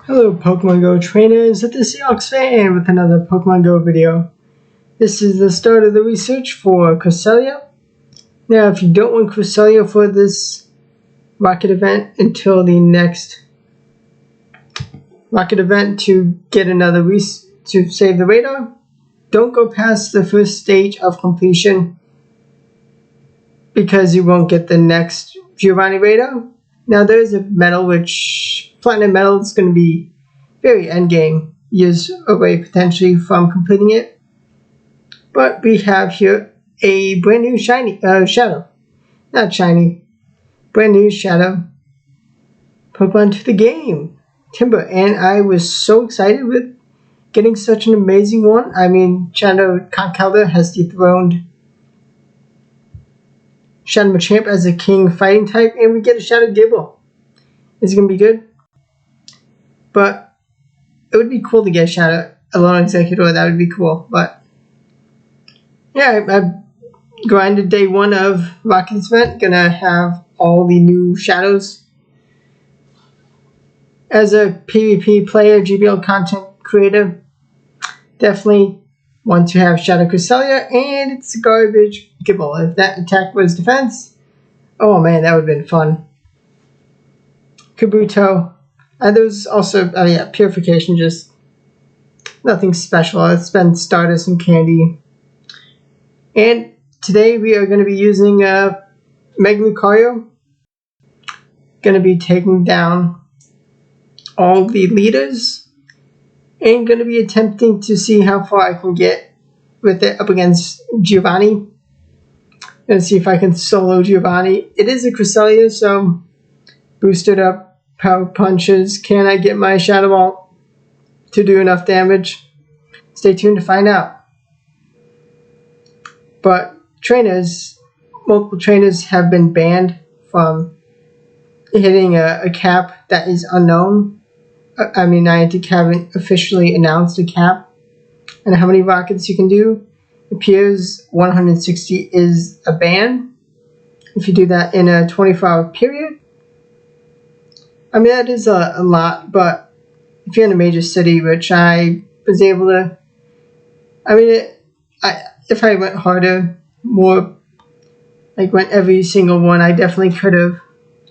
Hello Pokemon Go trainers, it's the Seahawks fan with another Pokemon Go video. This is the start of the research for Cresselia. Now if you don't want Cresselia for this rocket event until the next rocket event to get another to save the radar, don't go past the first stage of completion because you won't get the next Giovanni radar. Now there's a medal which Platinum Medal is going to be very endgame, years away potentially from completing it. But we have here a brand new shiny shadow. Not shiny. Brand new shadow Pokemon to the game. Timber, and I was so excited with getting such an amazing one. I mean, Shadow Conkeldurr has dethroned Shadow Machamp as a king fighting type, and we get a Shadow Gibble. Is it going to be good? But it would be cool to get a Shadow Alone Executor. That would be cool. But yeah, I grinded day one of Rocket's event. Gonna have all the new shadows. As a PvP player, GBL content creator, definitely want to have Shadow Cresselia, and it's garbage Gibble. If that attack was defense, oh man, that would have been fun. Kabuto. There's also, Purification, just nothing special. It's been Stardust and Candy. And today we are going to be using Mega Lucario. Going to be taking down all the leaders. And going to be attempting to see how far I can get with it up against Giovanni. Going to see if I can solo Giovanni. It is a Cresselia, so boosted up power punches. Can I get my Shadow Ball to do enough damage? Stay tuned to find out. But multiple trainers have been banned from hitting a cap that is unknown. Niantic haven't officially announced a cap and how many rockets you can do. It appears 160 is a ban if you do that in a 24-hour period. That is a lot, but if you're in a major city, which I was able to, if I went harder, more, went every single one, I definitely could have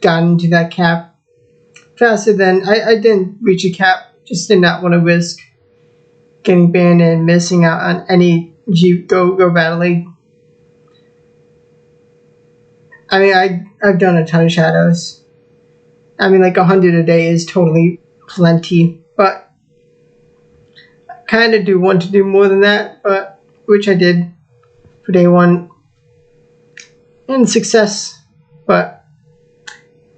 gotten to that cap faster than, I didn't reach a cap, just did not want to risk getting banned and missing out on any Go Battle League. I've done a ton of shadows. 100 a day is totally plenty, but I kind of do want to do more than that, but which I did for day one and success, but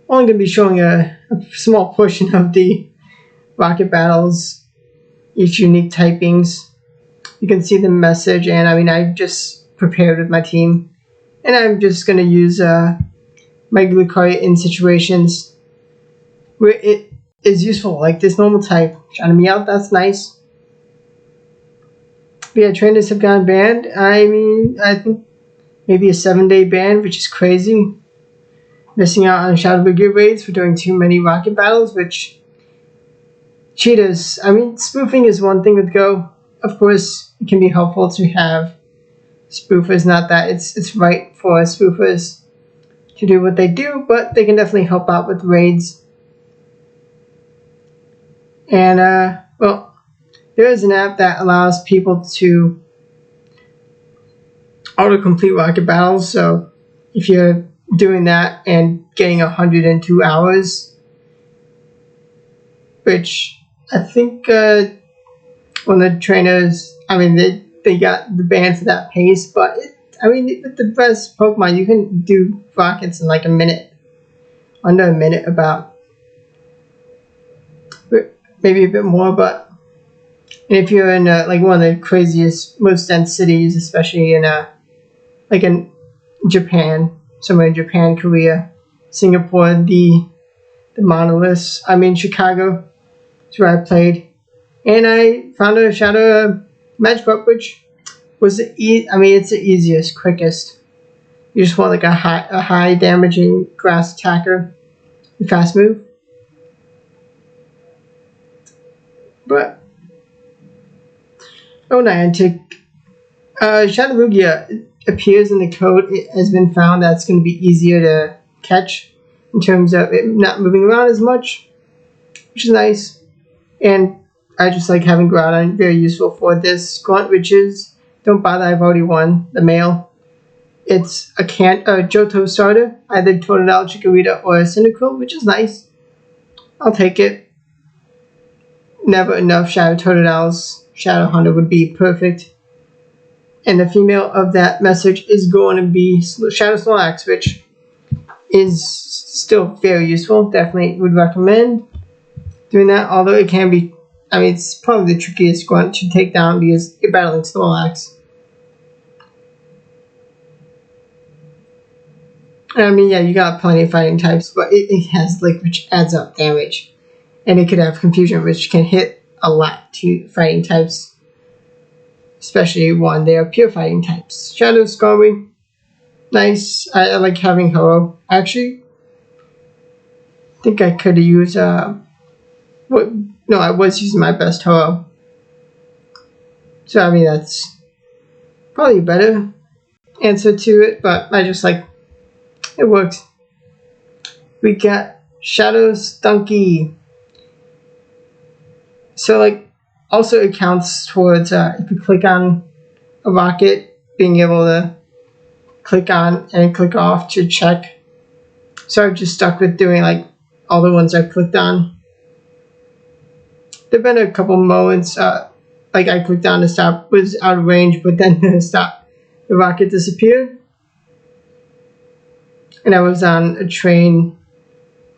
only going to be showing a small portion of the rocket battles, each unique typings. You can see the message, and I just prepared with my team, and I'm just going to use Mega Lucario in situations where it is useful, like this normal type. Trying me out, that's nice. But yeah, trainers have gone banned. I think maybe a 7-day ban, which is crazy. Missing out on Shadow Brigade raids for doing too many rocket battles, which cheaters. Spoofing is one thing with Go. Of course, it can be helpful to have spoofers, not that it's right for spoofers to do what they do, but they can definitely help out with raids. And, there is an app that allows people to auto-complete rocket battles, so if you're doing that and getting 100 in 2 hours, which I think one of the trainers, they got the ban for that pace, but with the best Pokemon, you can do rockets in like a minute, under a minute about. Maybe a bit more, but if you're in one of the craziest, most dense cities, especially in in Japan, somewhere in Japan, Korea, Singapore, the monoliths. Chicago, that's where I played, and I found a Shadow Magikarp, which was it's the easiest, quickest. You just want a high damaging grass attacker, fast move. But Niantic, Shadow Lugia appears in the code. It has been found that it's going to be easier to catch in terms of it not moving around as much, which is nice. And I just like having Groudon, very useful for this grunt, which is don't bother, I've already won the male. It's a Johto starter, either Totodile, Chikorita, or a Cyndaquil, which is nice. I'll take it. Never enough Shadow Totodiles. Shadow Hundo would be perfect. And the female of that message is going to be Shadow Snorlax, which is still very useful. Definitely would recommend doing that, although it can be, I mean, it's probably the trickiest grunt to take down because you're battling Snorlax. I mean, yeah, you got plenty of fighting types, but it has Lick, which adds up damage. And it could have Confusion, which can hit a lot to fighting types, especially when they are pure fighting types. Shadow Scarby, nice. I like having Ho-Oh. Actually, I think I could have used, no, I was using my best Ho-Oh. So, I mean, that's probably a better answer to it, but I just like, it works. We got Shadow Stunky. So, like, also it counts towards, if you click on a rocket, being able to click on and click off to check. So I've just stuck with doing, like, all the ones I've clicked on. There have been a couple moments, like I clicked on to stop, was out of range, but then the rocket disappeared. And I was on a train,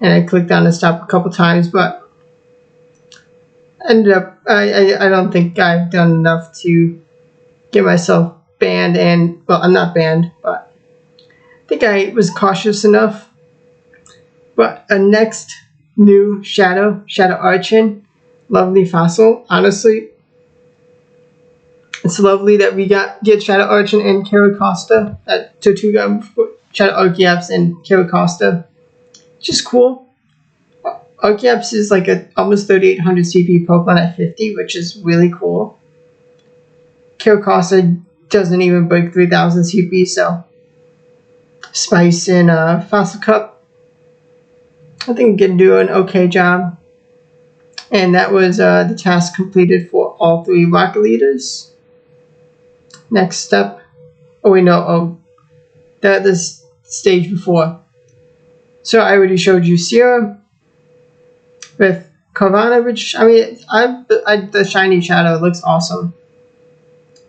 and I clicked on to stop a couple times, but ended up, I don't think I've done enough to get myself banned, and, well, I'm not banned, but I think I was cautious enough. But a next new Shadow Archon, lovely fossil, honestly. It's lovely that we get Shadow Archon and Caracosta, Tortuga, Shadow Archeops and Caracosta. Just cool. Archeops is like a almost 3800 CP Pokemon at 50, which is really cool. Caracosta doesn't even break 3000 CP, so Spice and Fossil Cup, I think it can do an okay job. And that was the task completed for all 3 Rocket Leaders. Next step, this stage before. So I already showed you Sierra with Carvana, which, I mean, the shiny Shadow looks awesome.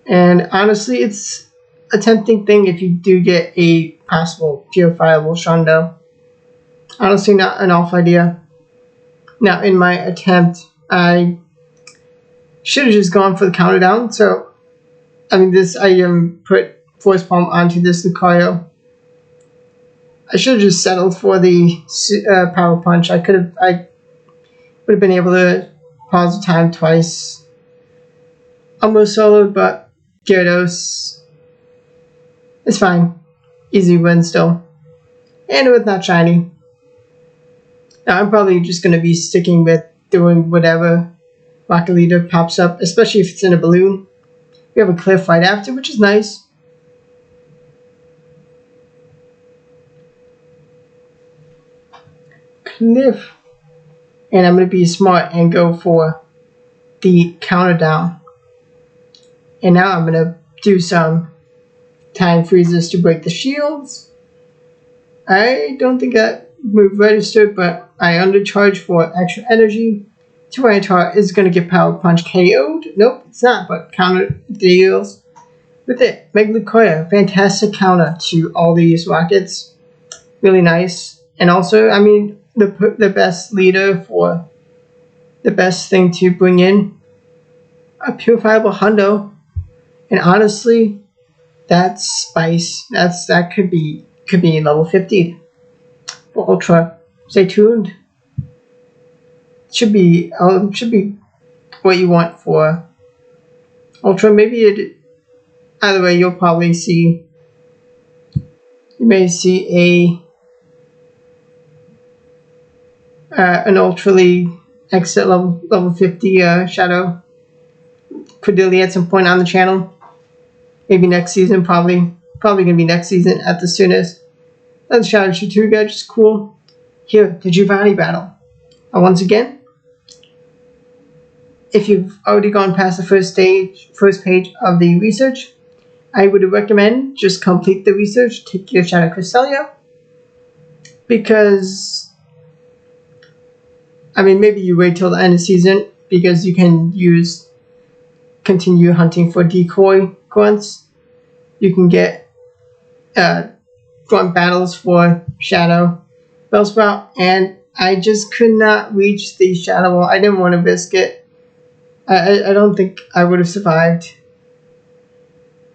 And honestly, it's a tempting thing if you do get a possible purifiable Shundo. Honestly, not an off idea. Now, in my attempt, I should have just gone for the countdown. So, I mean, I put Force Palm onto this Lucario. I should have just settled for the Power Punch. I would have been able to pause the time twice. Almost soloed, but Gyarados, it's fine. Easy win still. And with not shiny. Now, I'm probably just going to be sticking with doing whatever Rocket Leader pops up, especially if it's in a balloon. We have a cliff right after, which is nice. Cliff. And I'm going to be smart and go for the counter down. And now I'm going to do some time freezes to break the shields. I don't think that move registered, but I undercharge for extra energy. Tyranitar is going to get Power Punch KO'd. Nope, it's not, but counter deals with it. Mega Lucario, fantastic counter to all these rockets. Really nice. And also, I mean, the best leader for the best thing to bring in a purifiable hundo. And honestly, that's Spice. That could be level 50 for Ultra. Stay tuned. Should be what you want for Ultra. Maybe either way, you'll probably see. You may see an Ultra League exit level 50 Shadow Cordelia at some point on the channel. Maybe next season, probably gonna be next season at the soonest. That's Shadow Chituga, just cool. Here, the Giovanni battle. And once again, if you've already gone past the first page of the research, I would recommend just complete the research, take your Shadow Cresselia, because, I mean, maybe you wait till the end of the season, because you can continue hunting for decoy grunts. You can get grunt battles for Shadow Bellsprout, and I just could not reach the Shadow Wall. I didn't want to risk it. I don't think I would have survived.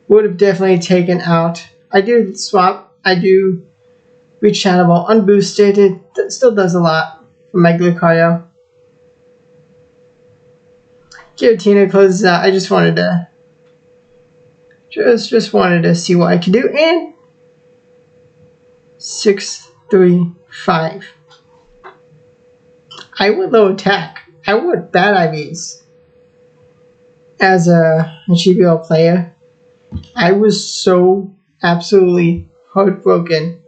Would have definitely taken out. I do swap. I do reach Shadow Ball unboosted. It still does a lot for my Lucario. Giratina closes out. I just wanted to wanted to see what I could do. And 6-3-5. I would low attack. I would bad IVs. As a GBL player, I was so absolutely heartbroken.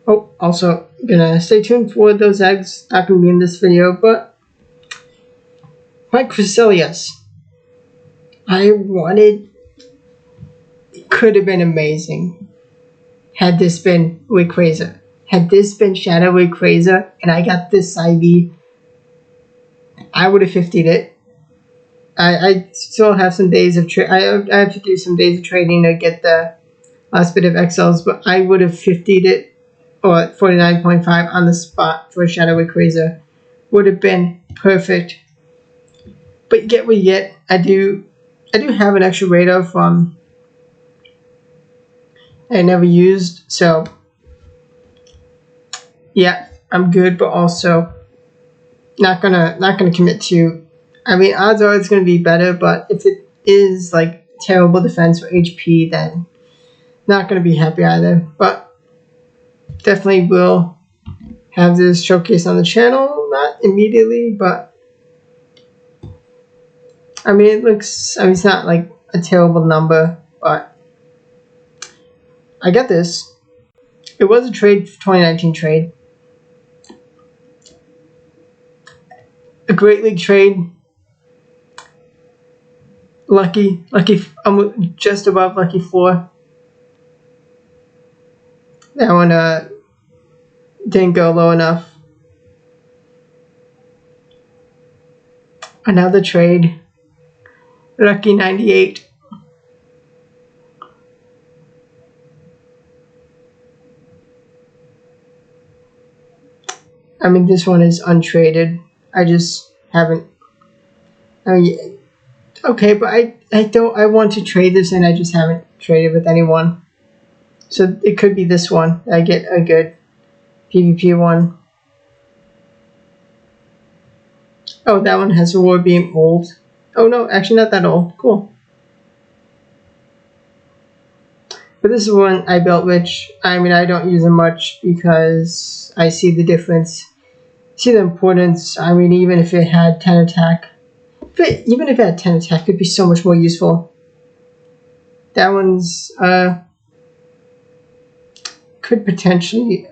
Oh, also, gonna stay tuned for those eggs. Not gonna be in this video, but my Cresselius, it could have been amazing had this been Rayquaza. Had this been Shadow Rayquaza and I got this IV, I would have 50'd it. I still have some days of I have to do some days of trading to get the last bit of XLs, but I would have 50'd it, or 49.5 on the spot for Shadow Rayquaza. Would have been perfect. But you get what you get. I do have an extra radar from I never used, so yeah, I'm good, but also not gonna commit to. I mean, odds are it's gonna be better, but if it is like terrible defense for HP, then not gonna be happy either. But definitely will have this showcase on the channel, not immediately, but I mean, it looks. I mean, it's not like a terrible number, but I got this. It was a trade, 2019 trade. A Great League trade. Lucky, I'm just above lucky 4. That one didn't go low enough. Another trade. Lucky 98. I mean, this one is untraded. I just haven't. I mean, okay, but I want to trade this, and I just haven't traded with anyone. So it could be this one. I get a good PvP one. Oh, that one has a War Beam old. Oh no, actually not that old. Cool. But this is one I built, which, I mean, I don't use it much because I see the difference. See the importance. I mean, even if it had 10 attack, even if it had 10 attack, it could be so much more useful. That one's, could potentially,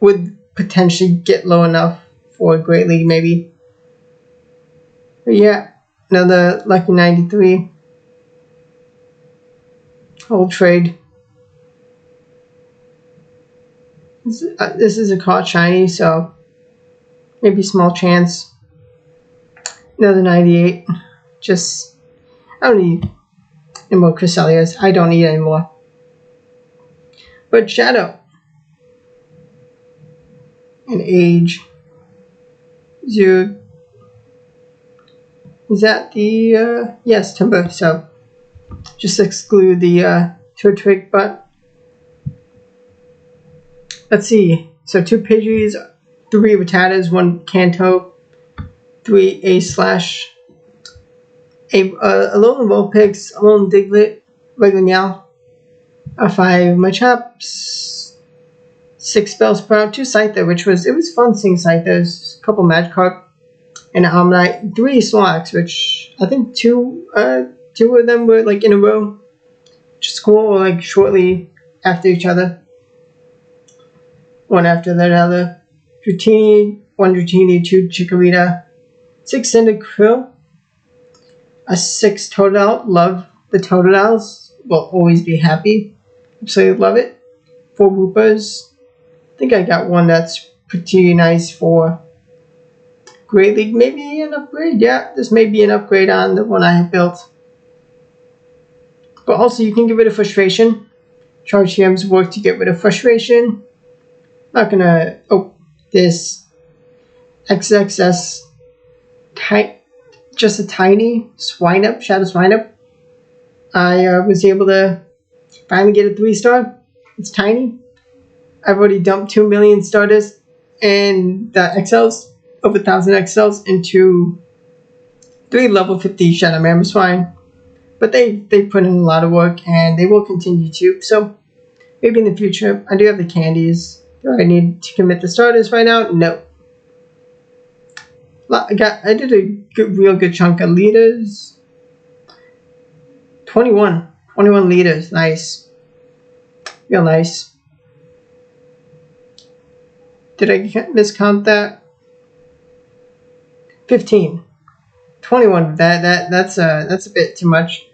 would potentially get low enough for a Great League, maybe. But yeah, another lucky 93. Old trade. This is a caught shiny, so maybe small chance. Another 98. Just, I don't need any more Cresselias. I don't need any more. But Shadow and Age. Zero. Is that the, yes, Timber, so just exclude the Turtwig, but let's see. So 2 Pidgeys, 3 Rattatas, 1 Kanto, 3 A/, a Alolan Vulpix, Alolan Diglett, regular Meow, 5 Machops, 6 spells per round, 2 Scyther, it was fun seeing Scythers, a couple Magikarp, and Omnite, 3 Snorlax, which I think two of them were like in a row, which is cool, or like shortly after each other, one after the other. Dratini, 1 Dratini, 2 Chikorita, 6 Cyndaquil, a 6 Totodile. Love the Totodiles, will always be happy, absolutely love it. 4 Whoopers. I think I got one that's pretty nice for Great League. Maybe an upgrade. Yeah, this may be an upgrade on the one I have built. But also you can get rid of frustration. Charge TMs work to get rid of frustration. Not gonna... Oh, this XXS just a tiny Swineup, Shadow Swineup. I was able to finally get a 3-star. It's tiny. I've already dumped 2 million starters and the XLs, over 1,000 XLs, into 3 level 50 Shadow Mamoswine. But they put in a lot of work and they will continue to. So maybe in the future. I do have the candies. Do I need to commit the starters right now? No. I did a real good chunk of liters. 21 liters. Nice. Real nice. Did I miscount that? 15. 21. That's a bit too much.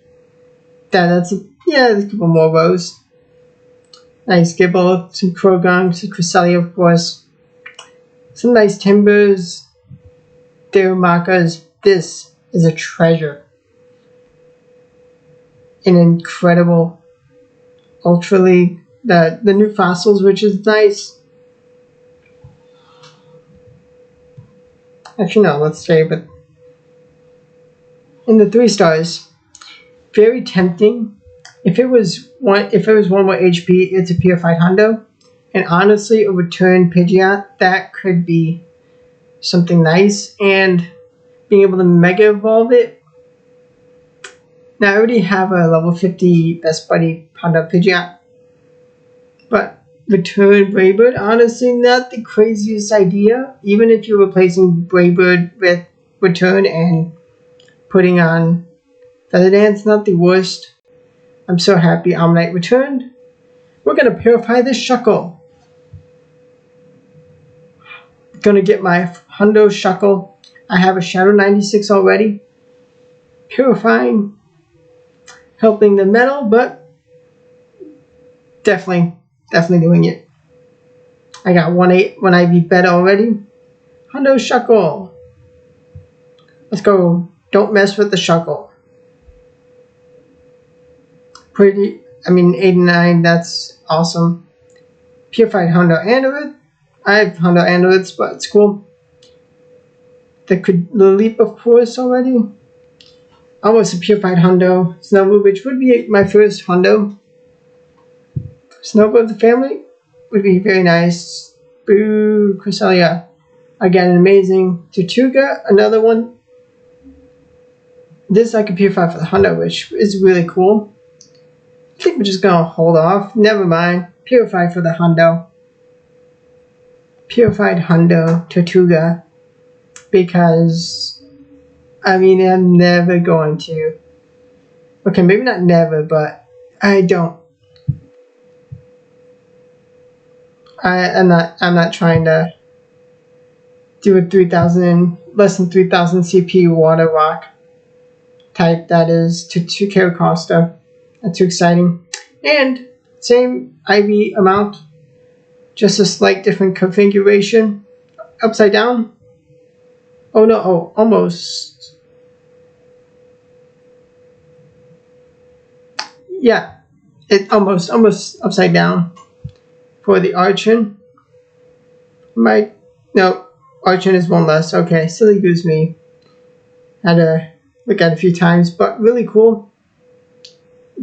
There's a couple more rows. Nice Gibble, some Krogon, some Cresselia, of course. Some nice Timbers. Darumaka's. This is a treasure. An incredible Ultra League. The new fossils, which is nice. Actually, no, let's say, but in the 3 stars, very tempting. If it was one more HP, it's a Purified Hundo, and honestly, a Return Pidgeot, that could be something nice. And being able to Mega Evolve it. Now I already have a level 50 Best Buddy Hundo Pidgeot, but Return Braybird, honestly, not the craziest idea. Even if you're replacing Braybird with Return and putting on Feather Dance, not the worst. I'm so happy Omnite returned. We're going to purify this Shuckle. Gonna get my Hundo Shuckle. I have a Shadow 96 already. Purifying. Helping the metal, but definitely doing it. I got 1 IV bed already. Hundo Shuckle. Let's go. Don't mess with the Shuckle. 89, that's awesome. Purified Hundo Android. I have Hundo Androids, but it's cool. The Leap, of course, already. Almost a Purified Hundo. Snowbird, which would be my first Hundo. Snowbird of the family would be very nice. Boo, Cresselia. Again, amazing. Tortuga, another one. This I could purify for the Hundo, which is really cool. I think we're just going to hold off. Never mind. Purify for the Hundo. Purified Hundo Tortuga. Because, I'm never going to. Okay, maybe not never, but I don't. I'm not trying to do a less than 3,000 CP water rock type that is to Caracosta. Not too exciting. And same IV amount, just a slight different configuration. Upside down. Oh no, almost. Yeah, it almost upside down for the Archon. No, Archon is 1 less. Okay, silly goose me. Had to look at it a few times, but really cool.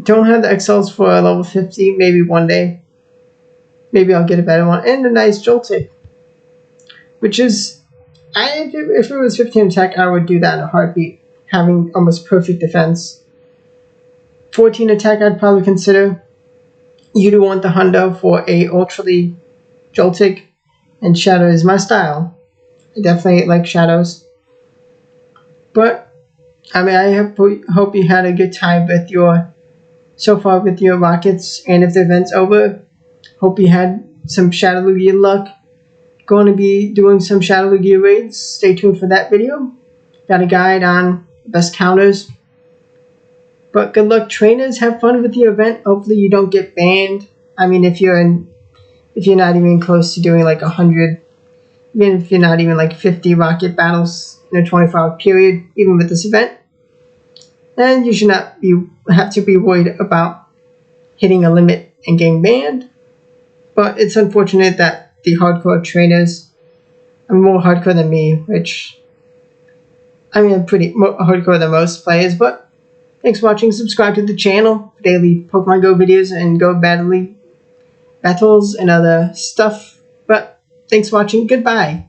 Don't have the XLs for level 50. Maybe one day. Maybe I'll get a better one. And a nice Joltik. Which is... if it was 15 attack, I would do that in a heartbeat. Having almost perfect defense. 14 attack, I'd probably consider. You do want the Hundo for a Ultra League Joltik, and Shadow is my style. I definitely like Shadows. But, I mean, I hope you had a good time with so far with your Rockets, and if the event's over, hope you had some Shadow Lugia luck. Going to be doing some Shadow Lugia raids. Stay tuned for that video. Got a guide on best counters. But good luck, trainers. Have fun with the event. Hopefully you don't get banned. I mean, if you're not even close to doing like 100, even if you're not even like 50 Rocket battles in a 24-hour period, even with this event, then you should not have to be worried about hitting a limit and getting banned. But it's unfortunate that the hardcore trainers are more hardcore than me, which, I mean, I'm pretty hardcore than most players. But thanks for watching. Subscribe to the channel for daily Pokemon Go videos and Go battles and other stuff. But thanks for watching. Goodbye.